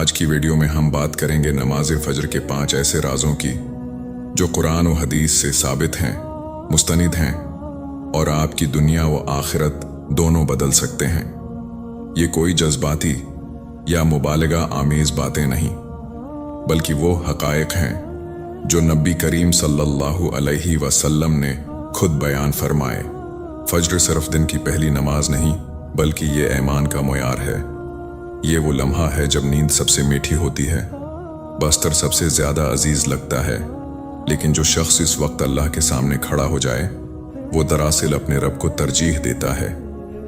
آج کی ویڈیو میں ہم بات کریں گے نماز فجر کے 5 ایسے رازوں کی جو قرآن و حدیث سے ثابت ہیں، مستند ہیں اور آپ کی دنیا و آخرت دونوں بدل سکتے ہیں۔ یہ کوئی جذباتی یا مبالغہ آمیز باتیں نہیں، بلکہ وہ حقائق ہیں جو نبی کریم صلی اللہ علیہ وسلم نے خود بیان فرمائے۔ فجر صرف دن کی پہلی نماز نہیں، بلکہ یہ ایمان کا معیار ہے۔ یہ وہ لمحہ ہے جب نیند سب سے میٹھی ہوتی ہے، بستر سب سے زیادہ عزیز لگتا ہے، لیکن جو شخص اس وقت اللہ کے سامنے کھڑا ہو جائے وہ دراصل اپنے رب کو ترجیح دیتا ہے۔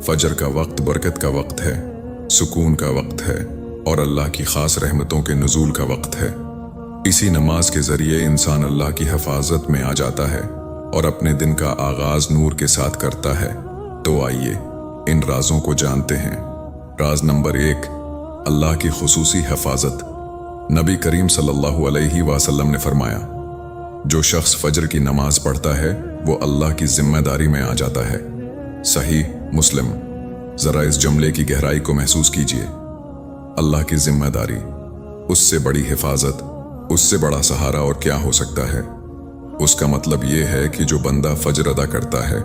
فجر کا وقت برکت کا وقت ہے، سکون کا وقت ہے اور اللہ کی خاص رحمتوں کے نزول کا وقت ہے۔ اسی نماز کے ذریعے انسان اللہ کی حفاظت میں آ جاتا ہے اور اپنے دن کا آغاز نور کے ساتھ کرتا ہے۔ تو آئیے ان رازوں کو جانتے ہیں۔ راز نمبر 1، اللہ کی خصوصی حفاظت۔ نبی کریم صلی اللہ علیہ وسلم نے فرمایا، جو شخص فجر کی نماز پڑھتا ہے وہ اللہ کی ذمہ داری میں آ جاتا ہے۔ صحیح مسلم۔ ذرا اس جملے کی گہرائی کو محسوس کیجئے۔ اللہ کی ذمہ داری، اس سے بڑی حفاظت، اس سے بڑا سہارا اور کیا ہو سکتا ہے؟ اس کا مطلب یہ ہے کہ جو بندہ فجر ادا کرتا ہے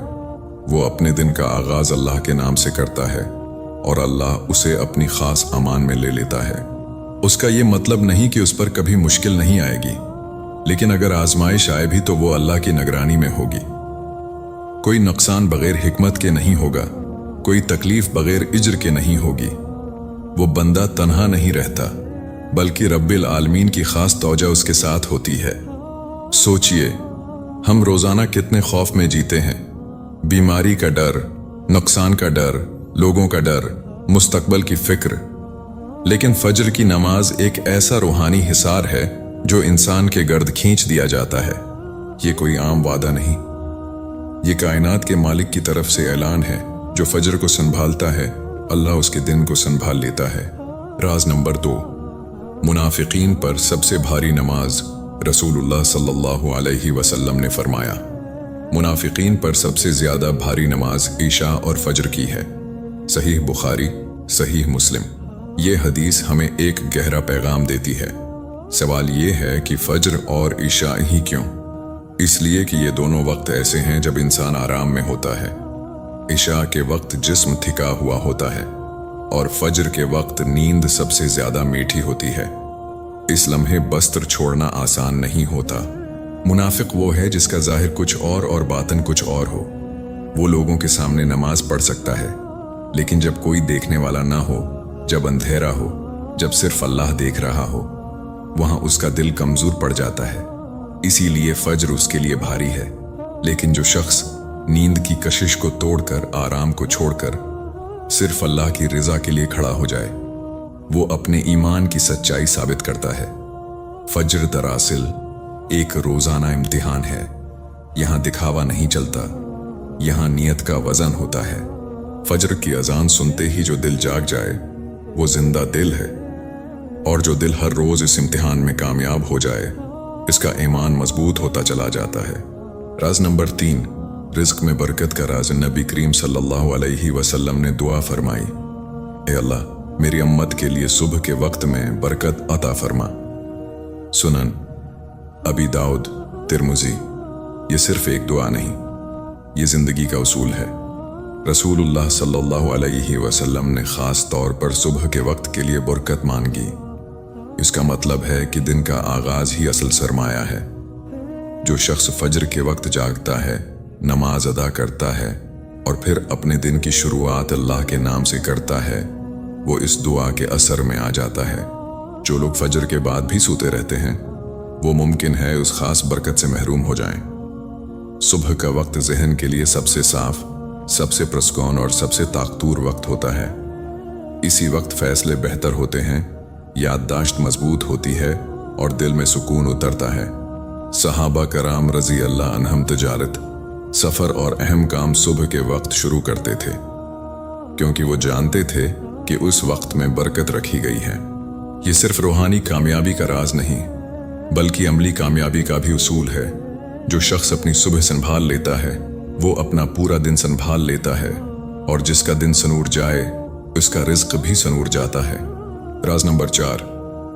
وہ اپنے دن کا آغاز اللہ کے نام سے کرتا ہے اور اللہ اسے اپنی خاص امان میں لے لیتا ہے۔ اس کا یہ مطلب نہیں کہ اس پر کبھی مشکل نہیں آئے گی، لیکن اگر آزمائش آئے بھی تو وہ اللہ کی نگرانی میں ہوگی۔ کوئی نقصان بغیر حکمت کے نہیں ہوگا، کوئی تکلیف بغیر اجر کے نہیں ہوگی۔ وہ بندہ تنہا نہیں رہتا، بلکہ رب العالمین کی خاص توجہ اس کے ساتھ ہوتی ہے۔ سوچئے، ہم روزانہ کتنے خوف میں جیتے ہیں، بیماری کا ڈر، نقصان کا ڈر، لوگوں کا ڈر، مستقبل کی فکر۔ لیکن فجر کی نماز ایک ایسا روحانی حصار ہے جو انسان کے گرد کھینچ دیا جاتا ہے۔ یہ کوئی عام وعدہ نہیں، یہ کائنات کے مالک کی طرف سے اعلان ہے۔ جو فجر کو سنبھالتا ہے اللہ اس کے دن کو سنبھال لیتا ہے۔ راز نمبر 2، منافقین پر سب سے بھاری نماز۔ رسول اللہ صلی اللہ علیہ وسلم نے فرمایا، منافقین پر سب سے زیادہ بھاری نماز عشاء اور فجر کی ہے۔ صحیح بخاری، صحیح مسلم۔ یہ حدیث ہمیں ایک گہرا پیغام دیتی ہے۔ سوال یہ ہے کہ فجر اور عشاء ہی کیوں؟ اس لیے کہ یہ دونوں وقت ایسے ہیں جب انسان آرام میں ہوتا ہے۔ عشاء کے وقت جسم تھکا ہوا ہوتا ہے اور فجر کے وقت نیند سب سے زیادہ میٹھی ہوتی ہے۔ اس لمحے بستر چھوڑنا آسان نہیں ہوتا۔ منافق وہ ہے جس کا ظاہر کچھ اور باطن کچھ اور ہو۔ وہ لوگوں کے سامنے نماز پڑھ سکتا ہے، لیکن جب کوئی دیکھنے والا نہ ہو، جب اندھیرا ہو، جب صرف اللہ دیکھ رہا ہو، وہاں اس کا دل کمزور پڑ جاتا ہے۔ اسی لیے فجر اس کے لیے بھاری ہے۔ لیکن جو شخص نیند کی کشش کو توڑ کر، آرام کو چھوڑ کر صرف اللہ کی رضا کے لیے کھڑا ہو جائے، وہ اپنے ایمان کی سچائی ثابت کرتا ہے۔ فجر دراصل ایک روزانہ امتحان ہے۔ یہاں دکھاوا نہیں چلتا، یہاں نیت کا وزن ہوتا ہے۔ فجر کی اذان سنتے ہی جو دل جاگ جائے وہ زندہ دل ہے، اور جو دل ہر روز اس امتحان میں کامیاب ہو جائے اس کا ایمان مضبوط ہوتا چلا جاتا ہے۔ راز نمبر 3، رزق میں برکت کا راز۔ نبی کریم صلی اللہ علیہ وسلم نے دعا فرمائی، اے اللہ میری امت کے لیے صبح کے وقت میں برکت عطا فرما۔ سنن ابی داؤد، ترمذی۔ یہ صرف ایک دعا نہیں، یہ زندگی کا اصول ہے۔ رسول اللہ صلی اللہ علیہ وسلم نے خاص طور پر صبح کے وقت کے لیے برکت مانگی۔ اس کا مطلب ہے کہ دن کا آغاز ہی اصل سرمایہ ہے۔ جو شخص فجر کے وقت جاگتا ہے، نماز ادا کرتا ہے اور پھر اپنے دن کی شروعات اللہ کے نام سے کرتا ہے، وہ اس دعا کے اثر میں آ جاتا ہے۔ جو لوگ فجر کے بعد بھی سوتے رہتے ہیں وہ ممکن ہے اس خاص برکت سے محروم ہو جائیں۔ صبح کا وقت ذہن کے لیے سب سے صاف، سب سے پرسکون اور سب سے طاقتور وقت ہوتا ہے۔ اسی وقت فیصلے بہتر ہوتے ہیں، یادداشت مضبوط ہوتی ہے اور دل میں سکون اترتا ہے۔ صحابہ کرام رضی اللہ عنہم تجارت، سفر اور اہم کام صبح کے وقت شروع کرتے تھے، کیونکہ وہ جانتے تھے کہ اس وقت میں برکت رکھی گئی ہے۔ یہ صرف روحانی کامیابی کا راز نہیں، بلکہ عملی کامیابی کا بھی اصول ہے۔ جو شخص اپنی صبح سنبھال لیتا ہے وہ اپنا پورا دن سنبھال لیتا ہے، اور جس کا دن سنور جائے اس کا رزق بھی سنور جاتا ہے۔ راز نمبر 4،